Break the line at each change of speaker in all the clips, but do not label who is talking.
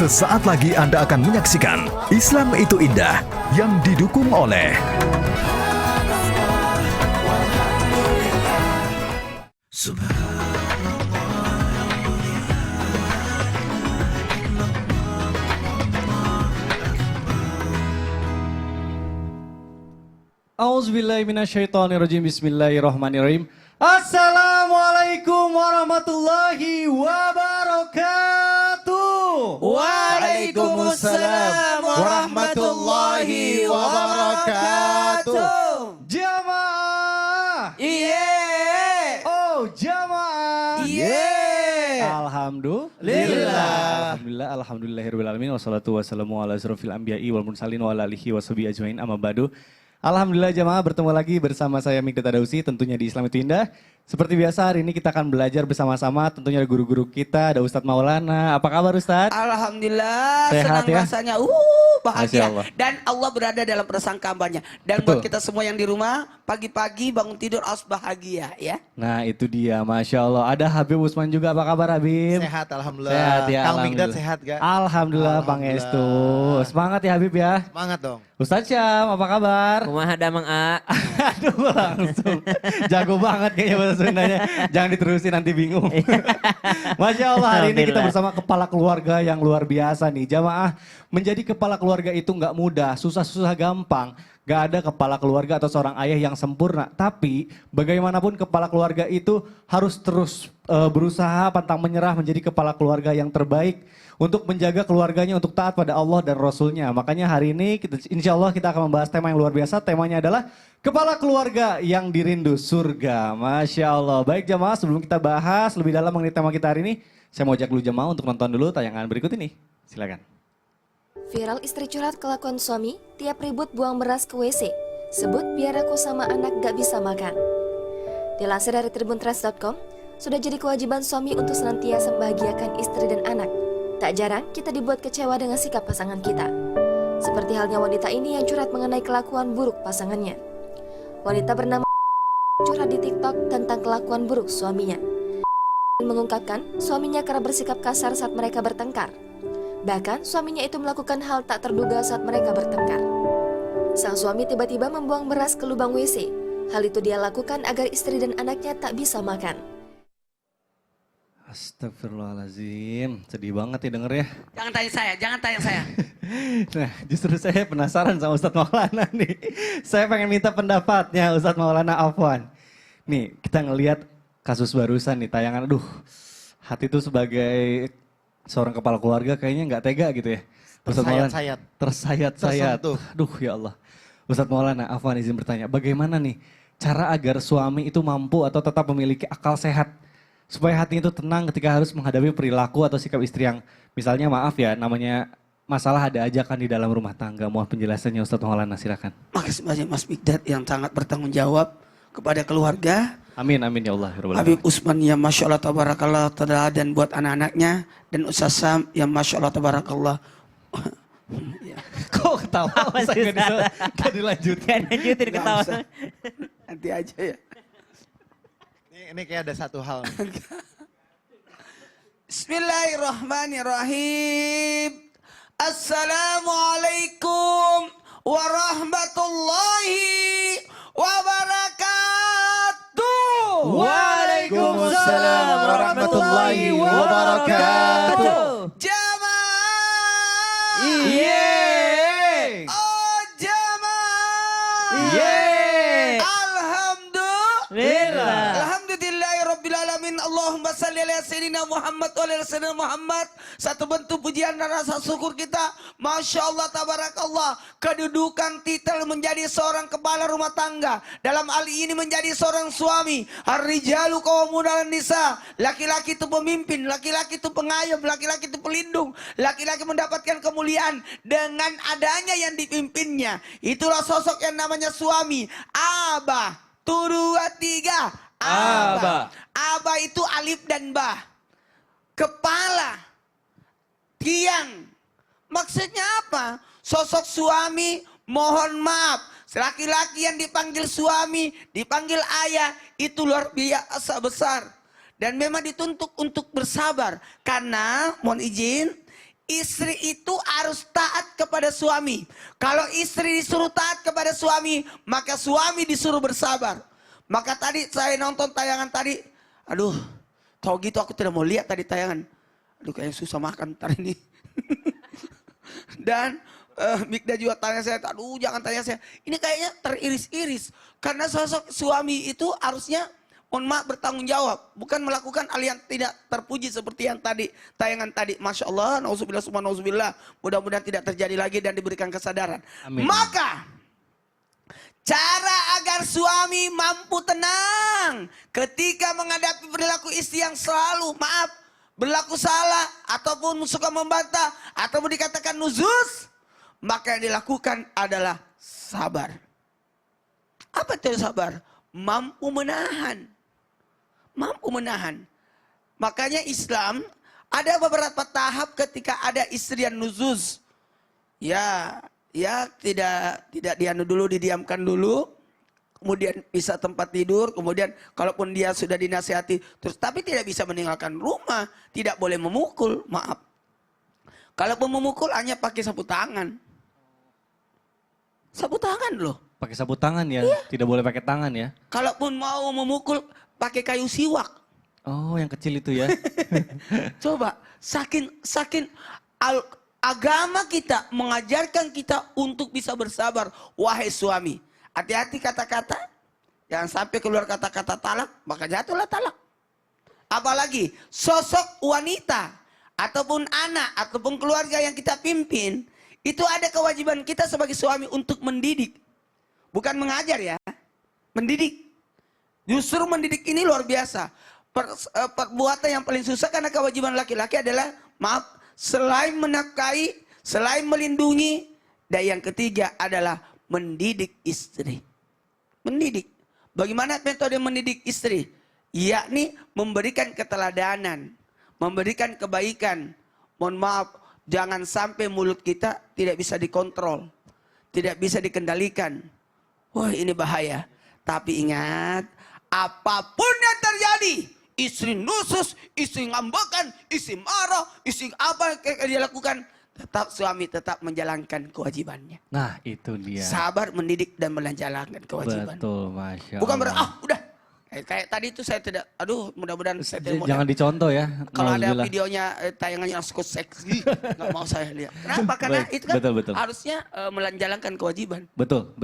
Sesaat lagi Anda akan menyaksikan Islam itu Indah yang didukung oleh
Auzubillahiminasyaitonirrajim. Bismillahirrahmanirrahim. Assalamualaikum warahmatullahi wabarakatuh.
Waalaikumsalam warahmatullahi wabarakatuh.
Jamaah.
Iye.
Oh, jamaah.
Iye.
Alhamdulillah. Alhamdulillahirabbil alamin wassalatu wassalamu ala asrofil anbiya'i wal mursalin wa ala alihi washabihi ajmain amma ba'du. Alhamdulillah jamaah, bertemu lagi bersama saya Mikdad Adausi, tentunya di Islam itu Indah. Seperti biasa hari ini kita akan belajar bersama-sama, tentunya ada guru-guru kita, ada Ustadz Maulana. Apa kabar Ustadz?
Alhamdulillah,
Sehat
senang
ya?
rasanya,
Masya
bahagia.
Allah.
Dan Allah berada dalam prasangka hambanya. Dan
Betul.
buat kita semua yang di rumah, pagi-pagi bangun tidur harus bahagia ya.
Nah itu dia, Masya Allah. Ada Habib Usman juga, apa kabar Habib?
Sehat, alhamdulillah.
Sehat ya,
Kang Mikdad
alhamdulillah.
sehat gak?
Alhamdulillah, Bang Estu. Semangat ya Habib ya.
Semangat dong.
Ustadz Syam, apa kabar?
Kumaha da Mang A?
Aduh langsung, jago banget kayaknya bahasa Sundanya. Jangan diterusin nanti bingung. Masya Allah, hari ini kita bersama kepala keluarga yang luar biasa nih. Jamaah, menjadi kepala keluarga itu nggak mudah, susah-susah gampang. Gak ada kepala keluarga atau seorang ayah yang sempurna. Tapi bagaimanapun kepala keluarga itu harus terus berusaha pantang menyerah menjadi kepala keluarga yang terbaik. Untuk menjaga keluarganya untuk taat pada Allah dan Rasulnya. Makanya hari ini insya Allah kita akan membahas tema yang luar biasa. Temanya adalah kepala keluarga yang dirindu surga. Masya Allah. Baik jamaah, sebelum kita bahas lebih dalam mengenai tema kita hari ini, saya mau ajak dulu jamaah untuk nonton dulu tayangan berikut ini. Silakan.
Viral istri curhat kelakuan suami, tiap ribut buang beras ke WC. Sebut biar aku sama anak gak bisa makan. Dilansir dari tribuntrans.com, sudah jadi kewajiban suami untuk senantiasa membahagiakan istri dan anak. Tak jarang kita dibuat kecewa dengan sikap pasangan kita. Seperti halnya wanita ini yang curhat mengenai kelakuan buruk pasangannya. Wanita bernama curhat di TikTok tentang kelakuan buruk suaminya. Mengungkapkan suaminya kerap bersikap kasar saat mereka bertengkar. Bahkan suaminya itu melakukan hal tak terduga saat mereka bertengkar. Sang suami tiba-tiba membuang beras ke lubang WC. Hal itu dia lakukan agar istri dan anaknya tak bisa makan.
Astagfirullahaladzim, sedih banget ya denger ya.
Jangan tanya saya.
Nah justru saya penasaran sama Ustadz Maulana nih. Saya pengen minta pendapatnya Ustadz Maulana Afwan. Nih kita ngelihat kasus barusan nih tayangan, aduh hati tuh sebagai seorang kepala keluarga kayaknya nggak tega gitu ya. Ustadz Maulana, tersayat-sayat. Aduh ya Allah. Ustadz Maulana Afwan izin bertanya, bagaimana nih cara agar suami itu mampu atau tetap memiliki akal sehat supaya hatinya itu tenang ketika harus menghadapi perilaku atau sikap istri yang misalnya maaf ya namanya masalah ada aja kan di dalam rumah tangga. Mohon penjelasannya Ustadz Maulana, silakan.
Makasih banyak Mas Mikdad yang sangat bertanggung jawab kepada keluarga.
Amin amin ya Allah.
Habib Usman yang Masya Allah Tabarakallah dan buat anak-anaknya. Dan Ustaz Sam yang Masya Allah Tabarakallah. Ya.
Kok ketawa? Saya gak dilanjutkan.
Lanjutin ketawa.
Nanti aja ya.
Ini kayak ada satu hal.
Bismillahirrahmanirrahim. Assalamualaikum warahmatullahi wabarakatuh.
Waalaikumsalam warahmatullahi wabarakatuh.
Jamaah.
Yeay.
Oh jamaah.
Yeay.
Alhamdulillah. Alhamdulillahirrabbilalamin. Allahumma salli ala sayyidina Muhammad wa ala sayyidina Muhammad. Satu bentuk pujian dan rasa syukur kita. Masya Allah tabarakallah. Kedudukan titel menjadi seorang kepala rumah tangga. Dalam hal ini menjadi seorang suami. Ar-rijalu qawwamun 'alan nisa. Laki-laki itu pemimpin, laki-laki itu pengayom, laki-laki itu pelindung. Laki-laki mendapatkan kemuliaan dengan adanya yang dipimpinnya. Itulah sosok yang namanya suami. Abah. 1, 2, 3. Abah. Abah itu alif dan bah. Kepala. Tiang. Maksudnya apa? Sosok suami mohon maaf. Laki-laki yang dipanggil suami, dipanggil ayah, itu luar biasa besar. Dan memang dituntut untuk bersabar. Karena, mohon izin, istri itu harus taat kepada suami. Kalau istri disuruh taat kepada suami, maka suami disuruh bersabar. Maka tadi saya nonton tayangan tadi, aduh, tau gitu aku tidak mau lihat tadi tayangan. Aduh kayaknya susah makan ntar ini. Dan Mikda juga tanya saya, aduh jangan tanya saya. Ini kayaknya teriris-iris. Karena sosok suami itu harusnya, mohon maaf, bertanggung jawab. Bukan melakukan hal yang tidak terpuji seperti yang tadi, tayangan tadi. Masya Allah, na'udzubillah, subhanallah. Mudah-mudahan tidak terjadi lagi dan diberikan kesadaran.
Amin.
Maka, cara agar suami mampu tenang ketika menghadapi perilaku istri yang selalu, maaf, berlaku salah, ataupun suka membantah, ataupun dikatakan nuzus, maka yang dilakukan adalah sabar. Apa itu sabar? Mampu menahan. Mampu menahan. Makanya Islam ada beberapa tahap ketika ada istri yang nuzuz. Ya tidak dianu dulu, didiamkan dulu. Kemudian bisa tempat tidur, kemudian kalaupun dia sudah dinasihati terus, tapi tidak bisa meninggalkan rumah, tidak boleh memukul, maaf. Kalaupun memukul hanya pakai sapu tangan. Sapu tangan loh.
Pakai sapu tangan ya, tidak boleh pakai tangan ya.
Kalaupun mau memukul pakai kayu siwak.
Oh, yang kecil itu ya.
Coba, saking agama kita mengajarkan kita untuk bisa bersabar, wahai suami. Hati-hati kata-kata, jangan sampai keluar kata-kata talak, maka jatuhlah talak. Apalagi sosok wanita, ataupun anak, ataupun keluarga yang kita pimpin, itu ada kewajiban kita sebagai suami untuk mendidik. Bukan mengajar ya, mendidik. Justru mendidik ini luar biasa. Perbuatan yang paling susah karena kewajiban laki-laki adalah, maaf, selain menafkahi, selain melindungi, dan yang ketiga adalah mendidik istri. Mendidik. Bagaimana metode mendidik istri? Yakni memberikan keteladanan, memberikan kebaikan. Mohon maaf, jangan sampai mulut kita tidak bisa dikontrol, tidak bisa dikendalikan. Wah, ini bahaya. Tapi ingat, apapun yang terjadi, istri nusus, istri ngambekan, istri marah, istri apa yang dia lakukan, tetap suami tetap menjalankan kewajibannya.
Nah, itu dia.
Sabar, mendidik, dan menjalankan kewajiban.
Betul, Masya Allah.
Bukan berarti, udah. Kayak tadi itu saya tidak, aduh mudah-mudahan saya tidak mau.
Jangan dicontoh ya.
Kalau ada
Nauzubillah.
videonya, tayangannya yang seksi, nggak mau saya lihat. Kenapa? Karena
Baik,
itu kan
betul.
harusnya menjalankan kewajiban.
Betul.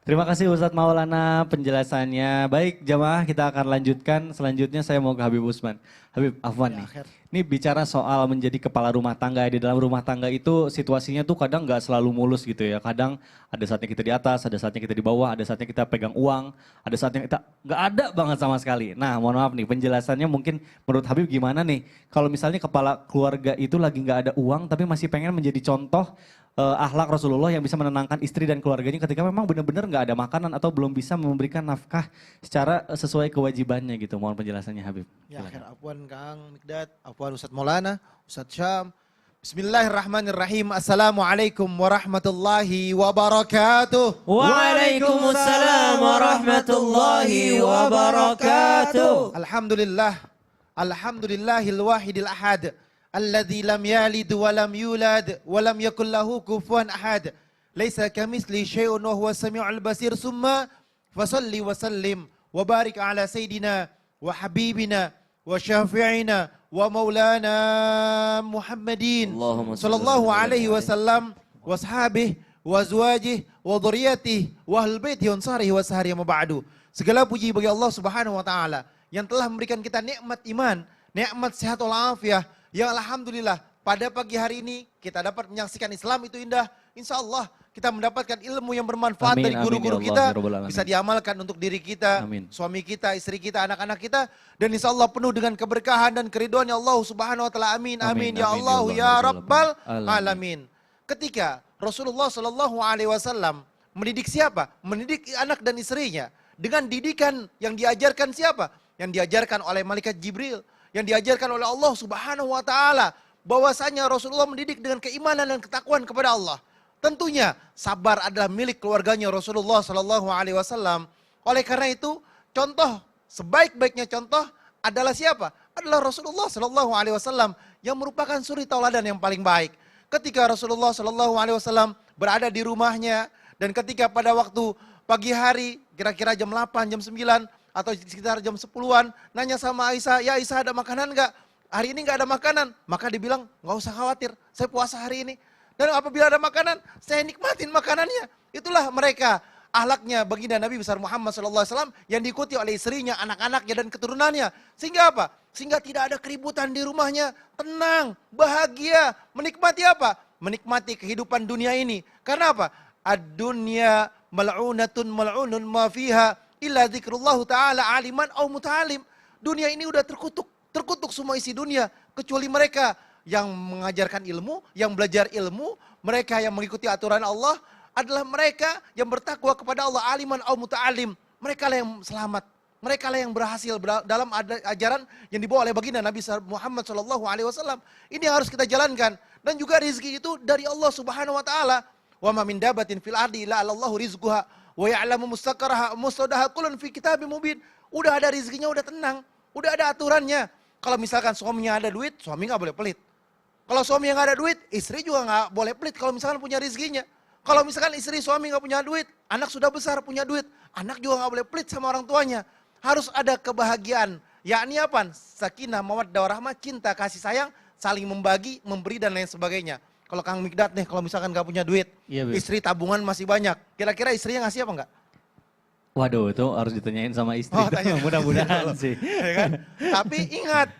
Terima kasih Ustadz Maulana penjelasannya. Baik jamaah, kita akan lanjutkan. Selanjutnya saya mau ke Habib Usman. Habib, afwan nih. Ini bicara soal menjadi kepala rumah tangga. Di dalam rumah tangga itu situasinya tuh kadang nggak selalu mulus gitu ya. Kadang ada saatnya kita di atas, ada saatnya kita di bawah, ada saatnya kita pegang uang, ada saatnya kita nggak ada banget sama sekali. Nah, mohon maaf nih, penjelasannya mungkin menurut Habib gimana nih? Kalau misalnya kepala keluarga itu lagi nggak ada uang tapi masih pengen menjadi contoh akhlak Rasulullah yang bisa menenangkan istri dan keluarganya ketika memang benar-benar nggak ada makanan atau belum bisa memberikan nafkah secara sesuai kewajibannya gitu. Mohon penjelasannya Habib.
Ya, akhir afwan Kang Mikdad, afwan Ustadz Maulana, Ustadz Syam. Bismillahirrahmanirrahim. Assalamualaikum warahmatullahi wabarakatuh.
Waalaikumsalam warahmatullahi wabarakatuh.
Alhamdulillah. Alhamdulillahil wahidil ahad. Alladzi lam yalid wa lam yulad wa lam yakul lahu kufuwan ahad. Laisa kamitsli syai'un wa huwas samiul basir. Summa fasalli wa sallim wa barik ala sayidina wa habibina wa syafi'ina wa maulana Muhammadin sallallahu alaihi wasallam wa ashabihi wa azwajihi wa dhurriyyatihi wa ahlul baitihi wa ansarihi wa sahari ma ba'du. Segala puji bagi Allah Subhanahu wa taala yang telah memberikan kita nikmat iman, nikmat sehat walafiat. Yang alhamdulillah pada pagi hari ini kita dapat menyaksikan Islam itu indah. Insya Allah kita mendapatkan ilmu yang bermanfaat dari guru-guru kita. Bisa diamalkan untuk diri kita, suami kita, istri kita, anak-anak kita. Dan insya Allah penuh dengan keberkahan dan keriduan Allah Subhanahu wa ta'ala. Amin, amin, ya Allah, ya Rabbal Alamin. Ketika Rasulullah Sallallahu Alaihi Wasallam mendidik siapa? Mendidik anak dan istrinya. Dengan didikan yang diajarkan siapa? Yang diajarkan oleh malaikat Jibril. Yang diajarkan oleh Allah Subhanahu wa taala, bahwasanya Rasulullah mendidik dengan keimanan dan ketakwaan kepada Allah. Tentunya sabar adalah milik keluarganya Rasulullah sallallahu alaihi wasallam. Oleh karena itu, contoh sebaik-baiknya contoh adalah siapa? Adalah Rasulullah Shallallahu Alaihi Wasallam yang merupakan suri tauladan yang paling baik. Ketika Rasulullah Shallallahu Alaihi Wasallam berada di rumahnya dan ketika pada waktu pagi hari, kira-kira jam 8, jam 9 atau sekitar jam 10-an, nanya sama Aisyah, ya Aisyah ada makanan enggak? Hari ini enggak ada makanan. Maka dibilang, enggak usah khawatir, saya puasa hari ini. Dan apabila ada makanan, saya nikmatin makanannya. Itulah mereka, akhlaknya baginda Nabi besar Muhammad SAW yang diikuti oleh istrinya, anak-anaknya dan keturunannya. Sehingga apa? Sehingga tidak ada keributan di rumahnya, tenang, bahagia, menikmati apa? Menikmati kehidupan dunia ini. Karena apa? Ad-dunya mal'unatun mal'unun ma fiha illa dzikrullah ta'ala aliman au muta'alim. Dunia ini udah terkutuk semua isi dunia kecuali mereka yang mengajarkan ilmu, yang belajar ilmu, mereka yang mengikuti aturan Allah adalah mereka yang bertakwa kepada Allah, aliman au muta'alim. Mereka lah yang selamat. Mereka lah yang berhasil dalam ajaran yang dibawa oleh baginda Nabi Muhammad SAW. Ini harus kita jalankan. Dan juga rezeki itu dari Allah Subhanahu Wa Taala. Wa ma min dabatin fil ardi illa Allahu rizquha wa ya'lamu mustaqarraha mustaudaha kullun fi kitabim mubin. Udah ada rezekinya, udah tenang, udah ada aturannya. Kalau misalkan suaminya ada duit, suami nggak boleh pelit. Kalau suami yang nggak ada duit, istri juga nggak boleh pelit. Kalau misalkan punya rezekinya. Kalau misalkan istri suami nggak punya duit, anak sudah besar punya duit, anak juga nggak boleh pelit sama orang tuanya. Harus ada kebahagiaan, yakni apa? Sakinah, mawaddah, warahmah, cinta, kasih sayang, saling membagi, memberi dan lain sebagainya. Kalau Kang Mikdad nih, kalau misalkan nggak punya duit, istri tabungan masih banyak, kira-kira istrinya ngasih apa enggak?
Waduh, itu harus ditanyain sama istri.
Tanya.
Mudah-mudahan sih.
Ya kan? Tapi ingat,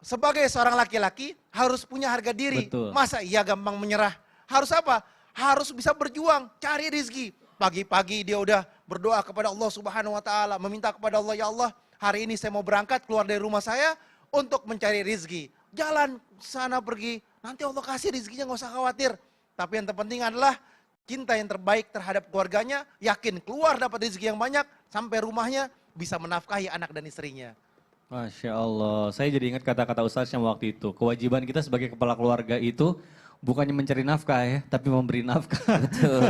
sebagai seorang laki-laki harus punya harga diri.
Betul.
Masa iya gampang menyerah? Harus apa? Harus bisa berjuang, cari rezeki. Pagi-pagi dia udah berdoa kepada Allah Subhanahu Wa Taala, meminta kepada Allah, ya Allah, hari ini saya mau berangkat keluar dari rumah saya untuk mencari rezeki. Jalan sana pergi, nanti Allah kasih rezekinya, nggak usah khawatir. Tapi yang terpenting adalah cinta yang terbaik terhadap keluarganya, yakin keluar dapat rezeki yang banyak, sampai rumahnya bisa menafkahi anak dan istrinya.
Masya Allah, saya jadi ingat kata-kata Ustaz yang waktu itu. Kewajiban kita sebagai kepala keluarga itu bukannya mencari nafkah ya, tapi memberi nafkah.
Betul.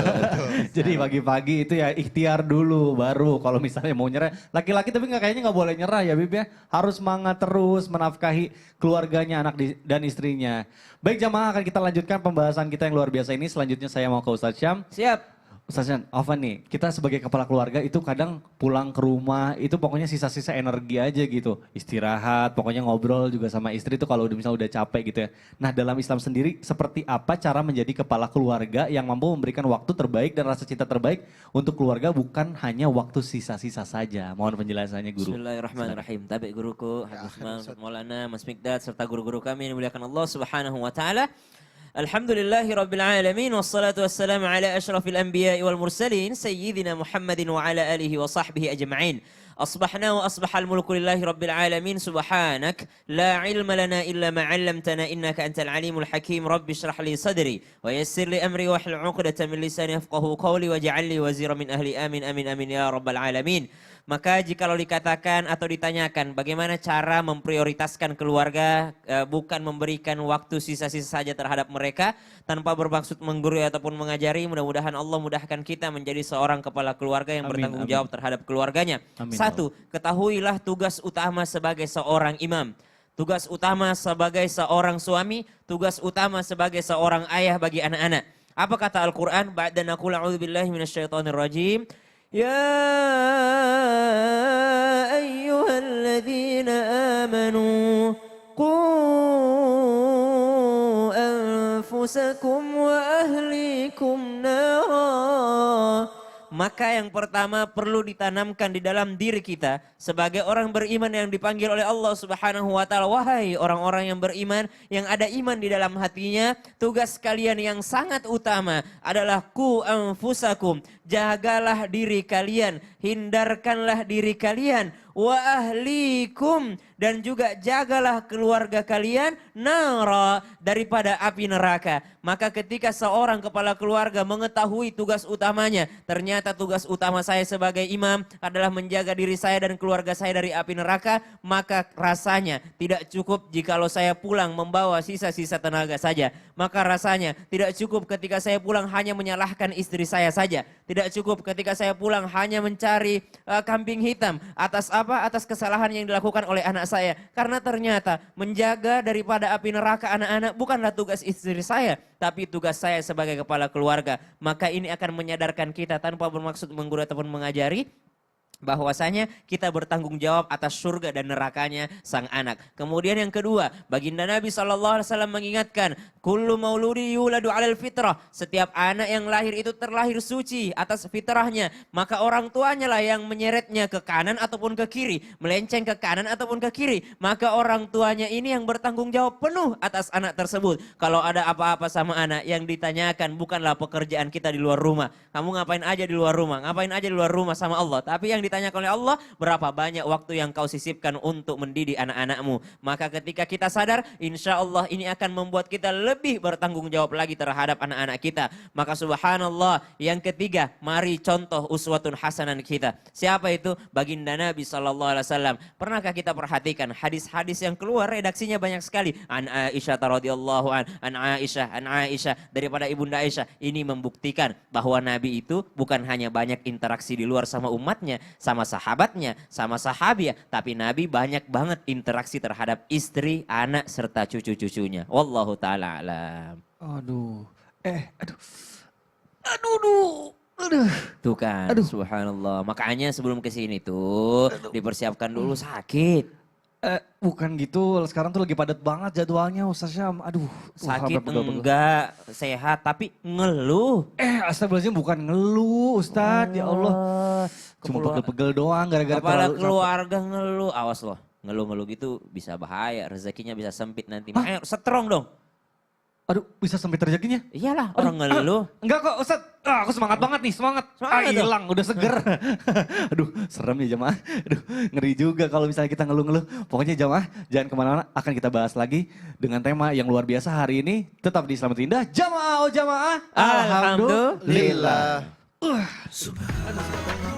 Jadi pagi-pagi itu ya ikhtiar dulu, baru kalau misalnya mau nyerah. Laki-laki tapi kayaknya nggak boleh nyerah ya Bib ya. Harus semangat terus menafkahi keluarganya, anak dan istrinya. Baik jamaah, akan kita lanjutkan pembahasan kita yang luar biasa ini. Selanjutnya saya mau ke Ustaz Syam.
Siap.
Ustaz Syam, Afan nih, kita sebagai kepala keluarga itu kadang pulang ke rumah itu pokoknya sisa-sisa energi aja gitu. Istirahat, pokoknya ngobrol juga sama istri itu kalau misalnya udah capek gitu ya. Nah dalam Islam sendiri seperti apa cara menjadi kepala keluarga yang mampu memberikan waktu terbaik dan rasa cinta terbaik untuk keluarga bukan hanya waktu sisa-sisa saja. Mohon penjelasannya guru.
Bismillahirrahmanirrahim. Tabi guruku, Habib Usman, Maulana, Mas Mikdad, serta guru-guru kami yang dimuliakan Allah Subhanahu Wa Taala. Alhamdulillahi Rabbil Alamin, wassalatu wassalamu ala ashrafil anbiya wal mursalin, sayyidina Muhammadin wa ala alihi wa sahbihi ajma'in. أصبحنا وأصبح الملك لله رب العالمين سبحانك لا علم لنا إلا ما علمتنا إنك أنت العليم الحكيم رب اشرح لي صدري ويسر لي أمري واحلل عقدة من لساني يفقهوا قولي واجعل لي وزيرا من أهلي آمين آمين آمين يا رب العالمين. Maka jikalau dikatakan atau ditanyakan bagaimana cara memprioritaskan keluarga, bukan memberikan waktu sisa-sisa saja terhadap mereka tanpa bermaksud menggurui ataupun mengajari, mudah-mudahan Allah mudahkan kita menjadi seorang kepala keluarga yang bertanggung jawab terhadap keluarganya. Satu, ketahuilah tugas utama sebagai seorang imam. Tugas utama sebagai seorang suami, tugas utama sebagai seorang ayah bagi anak-anak. Apa kata Al-Quran? Ba'da naqul a'udzubillahi minasyaitonirrajim. يا أيها الذين آمنوا قوا أنفسكم وأهليكم نارا. Maka yang pertama perlu ditanamkan di dalam diri kita sebagai orang beriman yang dipanggil oleh Allah Subhanahu wa taala, wahai orang-orang yang beriman yang ada iman di dalam hatinya, tugas kalian yang sangat utama adalah ku anfusakum, jagalah diri kalian, hindarkanlah diri kalian, wa ahlikum, dan juga jagalah keluarga kalian, nara, daripada api neraka. Maka ketika seorang kepala keluarga mengetahui tugas utamanya, ternyata tugas utama saya sebagai imam adalah menjaga diri saya dan keluarga saya dari api neraka, maka rasanya tidak cukup jikalau saya pulang membawa sisa-sisa tenaga saja. Maka rasanya tidak cukup ketika saya pulang hanya menyalahkan istri saya saja. Tidak cukup ketika saya pulang hanya mencari kambing hitam. Atas apa? Atas kesalahan yang dilakukan oleh anak saya. Karena ternyata menjaga daripada api neraka anak-anak bukanlah tugas istri saya. Tapi tugas saya sebagai kepala keluarga. Maka ini akan menyadarkan kita tanpa bermaksud menggurui ataupun mengajari, bahwasanya kita bertanggung jawab atas surga dan nerakanya sang anak. Kemudian yang kedua, baginda Nabi SAW mengingatkan, kullu mauludi yuladu alal fitrah. Setiap anak yang lahir itu terlahir suci atas fitrahnya. Maka orang tuanya lah yang menyeretnya ke kanan ataupun ke kiri. Melenceng ke kanan ataupun ke kiri. Maka orang tuanya ini yang bertanggung jawab penuh atas anak tersebut. Kalau ada apa-apa sama anak, yang ditanyakan bukanlah pekerjaan kita di luar rumah. Kamu ngapain aja di luar rumah? Ngapain aja di luar rumah sama Allah? Tapi yang ditanyakan oleh Allah, berapa banyak waktu yang kau sisipkan untuk mendidik anak-anakmu. Maka ketika kita sadar, insya Allah ini akan membuat kita lebih bertanggung jawab lagi terhadap anak-anak kita. Maka subhanallah, yang ketiga, mari contoh uswatun hasanan kita. Siapa itu? Baginda Nabi SAW. Pernahkah kita perhatikan hadis-hadis yang keluar redaksinya banyak sekali. An Aisyah radhiyallahu an Aisyah daripada ibunda Aisyah. Ini membuktikan bahwa Nabi itu bukan hanya banyak interaksi di luar sama umatnya, sama sahabatnya, sama sahabiah, tapi Nabi banyak banget interaksi terhadap istri, anak, serta cucu-cucunya. Wallahu ta'ala alam.
Aduh. Aduh.
Tuh kan, subhanallah. Makanya sebelum kesini tuh dipersiapkan dulu sakit.
Bukan gitu, sekarang tuh lagi padat banget jadwalnya Ustaz Syam. Aduh.
Sakit
pegel-pegel.
enggak, sehat tapi ngeluh.
Astagfirullahaladzim, bukan ngeluh Ustaz, ya Allah. Cuma pegel-pegel doang gara-gara
Kepala
terlalu
keluarga ngeluh, awas loh. Ngeluh-ngeluh gitu bisa bahaya, rezekinya bisa sempit nanti. Makanya strong dong.
Aduh, bisa sampai rezekinya?
Iyalah, orang ngeluh.
Enggak kok Ustaz, aku semangat banget nih, semangat.
Semangat dong.
Hilang, udah seger. Aduh, serem ya jamaah. Aduh, ngeri juga kalau misalnya kita ngeluh-ngeluh. Pokoknya jamaah, jangan kemana-mana, akan kita bahas lagi dengan tema yang luar biasa hari ini. Tetap di Selamat Indah, jamaah oh jamaah.
Alhamdulillah.
Alhamdulillah.